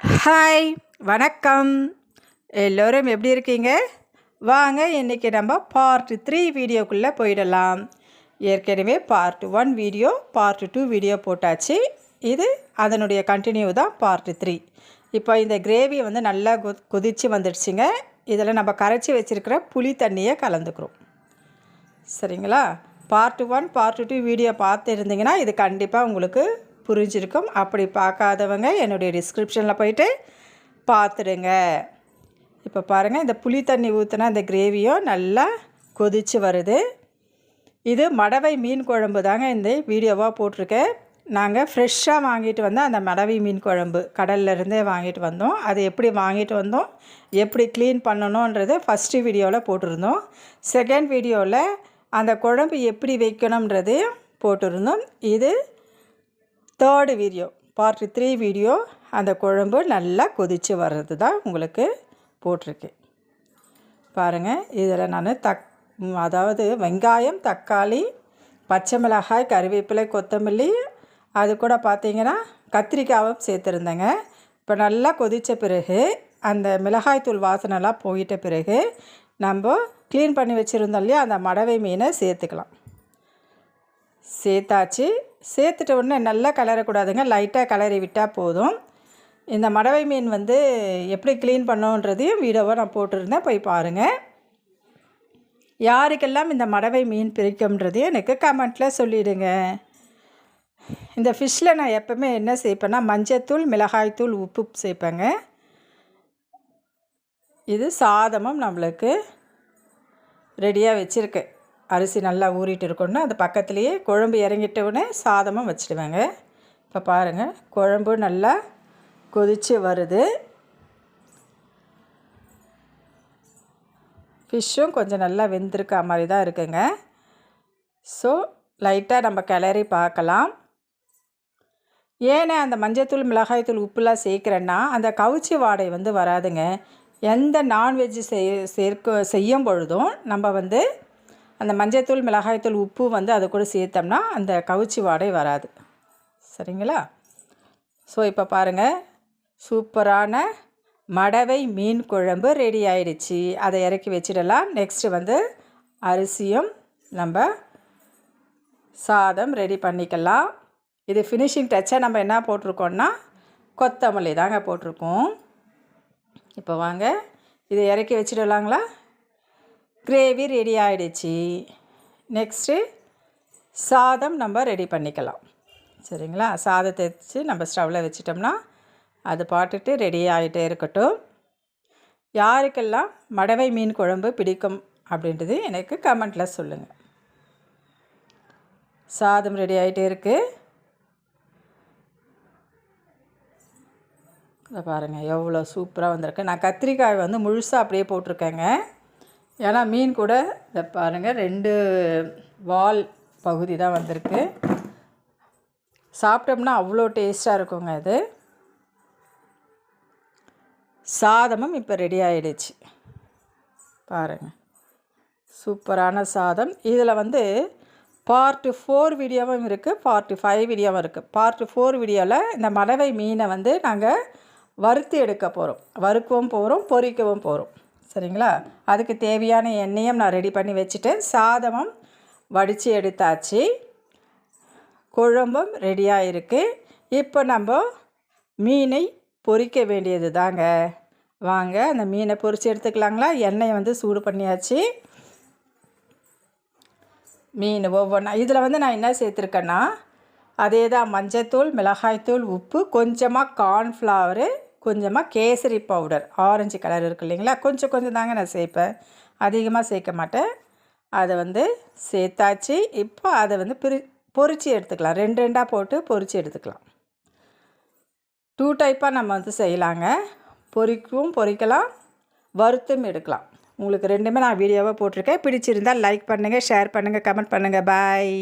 Hi, வணக்கம். எல்லோரும் எப்படி இருக்கீங்க? வாங்க இன்றைக்கி நம்ம பார்ட் 3 வீடியோக்குள்ளே போயிடலாம். ஏற்கனவே பார்ட் 1 வீடியோ, பார்ட் 2 வீடியோ போட்டாச்சு. இது அதனுடைய கண்டினியூ தான் பார்ட் 3. இப்போ இந்த கிரேவி வந்து நல்லா கொதித்து வந்துடுச்சுங்க. இதில் நம்ம கரைச்சி வச்சுருக்கிற புளி தண்ணியை கலந்துக்கிறோம். சரிங்களா? பார்ட் 1 பார்ட் 2 வீடியோ பார்த்து இருந்தீங்கன்னா இது கண்டிப்பாக உங்களுக்கு புரிஞ்சிருக்கும். அப்படி பார்க்காதவங்க என்னுடைய டிஸ்கிரிப்ஷனில் போயிட்டு பார்த்துடுங்க. இப்போ பாருங்கள், இந்த புளி தண்ணி ஊற்றினா இந்த கிரேவியும் நல்லா கொதித்து வருது. இது மடவை மீன் குழம்பு தாங்க இந்த வீடியோவாக போட்டிருக்கேன். நாங்கள் ஃப்ரெஷ்ஷாக வாங்கிட்டு வந்தோம். அந்த மடவை மீன் குழம்பு கடல்லேருந்தே வாங்கிட்டு வந்தோம். அது எப்படி வாங்கிட்டு வந்தோம், எப்படி க்ளீன் பண்ணணுன்றது ஃபஸ்ட்டு வீடியோவில் போட்டிருந்தோம். செகண்ட் வீடியோவில் அந்த குழம்பு எப்படி வைக்கணுன்றது போட்டிருந்தோம். இது தேர்டு வீடியோ, பார்ட் 3 வீடியோ. அந்த குழம்பு நல்லா கொதித்து வர்றது தான் உங்களுக்கு போட்டிருக்கேன். பாருங்கள், இதில் நான் அதாவது வெங்காயம், தக்காளி, பச்சை மிளகாய், கறிவேப்பிலை, கொத்தமல்லி, அது கூட பார்த்திங்கன்னா கத்திரிக்காயும் சேர்த்துருந்தேங்க. இப்போ நல்லா கொதித்த பிறகு அந்த மிளகாய்த்தூள் வாசனைலாம் போயிட்ட பிறகு நம்ம க்ளீன் பண்ணி வச்சுருந்தோம் இல்லையா, அந்த மடவை மீனை சேர்த்துக்கலாம். சேர்த்தாச்சு. சேர்த்துட்ட உடனே நல்லா கலரக்கூடாதுங்க, லைட்டாக கலரி விட்டால் போதும். இந்த மடவை மீன் வந்து எப்படி க்ளீன் பண்ணோன்றதையும் வீடியோவை நான் போட்டிருந்தேன், போய் பாருங்கள். யாருக்கெல்லாம் இந்த மடவை மீன் பிடிக்கும்ன்றதையும் எனக்கு கமெண்ட்டில் சொல்லிவிடுங்க. இந்த ஃபிஷ்ஷில் நான் எப்போவுமே என்ன சேர்ப்பேன்னா மஞ்சத்தூள், மிளகாய்த்தூள், உப்பு சேர்ப்பேங்க. இது சாதமும் நம்மளுக்கு ரெடியாக வச்சுருக்கேன். அரிசி நல்லா ஊறிட்டு இருக்கணும்னா அது பக்கத்துலேயே குழம்பு இறங்கிட்டவுடனே சாதமும் வச்சுடுவேங்க. இப்போ பாருங்கள், குழம்பு நல்லா கொதித்து வருது. ஃபிஷ்ஷும் கொஞ்சம் நல்லா வெந்திருக்கா மாதிரி தான் இருக்குங்க. ஸோ லைட்டாக நம்ம கிளறி பார்க்கலாம். ஏன்னா அந்த மஞ்சத்தூள், மிளகாய்த்தூள், உப்புலாம் சேர்க்குறேன்னா அந்த கவுச்சி வாடை வந்து வராதுங்க. எந்த நான்வெஜ்ஜு செய்யும் பொழுதும் நம்ம வந்து அந்த மஞ்சத்தூள், மிளகாய்த்தூள், உப்பு வந்து அது கூட சேர்த்தோம்னா அந்த கவுச்சி வாடை வராது. சரிங்களா? ஸோ இப்போ பாருங்கள், சூப்பரான மடவை மீன் குழம்பு ரெடி ஆகிடுச்சு. அதை இறக்கி வச்சிடலாம். நெக்ஸ்ட்டு வந்து அரிசியும் நம்ம சாதம் ரெடி பண்ணிக்கலாம். இது ஃபினிஷிங் டச்சாக நம்ம என்ன போட்டிருக்கோன்னா கொத்தமல்லி தாங்க போட்டிருக்கோம். இப்போ வாங்க இதை இறக்கி வச்சிடலாங்களா? கிரேவி ரெடி ஆகிடுச்சு. நெக்ஸ்ட்டு சாதம் நம்ம ரெடி பண்ணிக்கலாம். சரிங்களா? சாதத்தை வச்சு நம்ம ஸ்டவ்வில் வச்சிட்டோம்னா அது பாட்டுட்டு ரெடி ஆகிட்டே இருக்கட்டும். யாருக்கெல்லாம் மடவை மீன் குழம்பு பிடிக்கும் அப்படின்றது எனக்கு கமெண்ட்டில் சொல்லுங்கள். சாதம் ரெடி ஆகிட்டே இருக்குது. இதை பாருங்கள், எவ்வளோ சூப்பராக வந்திருக்கு. நான் கத்திரிக்காய் வந்து முழுசாக அப்படியே போட்டிருக்கேங்க. ஏன்னா மீன் கூட இதை பாருங்கள் 2 வால் பகுதி தான் வந்திருக்கு. சாப்பிட்டோம்னா அவ்வளோ டேஸ்ட்டாக இருக்குங்க இது. சாதமும் இப்போ ரெடி ஆகிடுச்சு. பாருங்கள், சூப்பரான சாதம். இதில் வந்து பார்ட் 4 வீடியோவும் இருக்குது, பார்ட் 5 வீடியோவும் இருக்குது. பார்ட் 4 வீடியோவில் இந்த மடவை மீனை வந்து நாங்கள் வறுத்து எடுக்க போகிறோம், வறுக்கவும் போகிறோம், பொரிக்கவும் போகிறோம். சரிங்களா? அதுக்கு தேவையான எண்ணெயும் நான் ரெடி பண்ணி வச்சுட்டேன். சாதமும் வடித்து எடுத்தாச்சு. குழம்பும் ரெடியாக இருக்குது. இப்போ நம்ம மீனை பொரிக்க வேண்டியது தாங்க. வாங்க அந்த மீனை பொரித்து எடுத்துக்கலாங்களா? எண்ணெயை வந்து சூடு பண்ணியாச்சு. மீன் ஒவ்வொன்றா இதில் வந்து நான் என்ன சேர்த்துருக்கேன்னா அதே தான் மஞ்சத்தூள், மிளகாய்த்தூள், உப்பு, கொஞ்சமாக கார்ன்ஃப்ளவரு, கொஞ்சமாக கேசரி பவுடர், ஆரஞ்சு கலர் இருக்குது இல்லைங்களா, கொஞ்சம் கொஞ்சம் தாங்க நான் சேர்ப்பேன், அதிகமாக சேர்க்க மாட்டேன். அதை வந்து சேர்த்தாச்சு. இப்போ அதை வந்து பொரித்து எடுத்துக்கலாம். 2 போட்டு பொரித்து எடுத்துக்கலாம். 2 டைப்பாக நம்ம வந்து செய்யலாங்க. பொரிக்கலாம், வறுத்தும் எடுக்கலாம். உங்களுக்கு 2மே நான் வீடியோவாக போட்டிருக்கேன். பிடிச்சிருந்தால் லைக் பண்ணுங்கள், ஷேர் பண்ணுங்கள், கமெண்ட் பண்ணுங்கள். பாய்.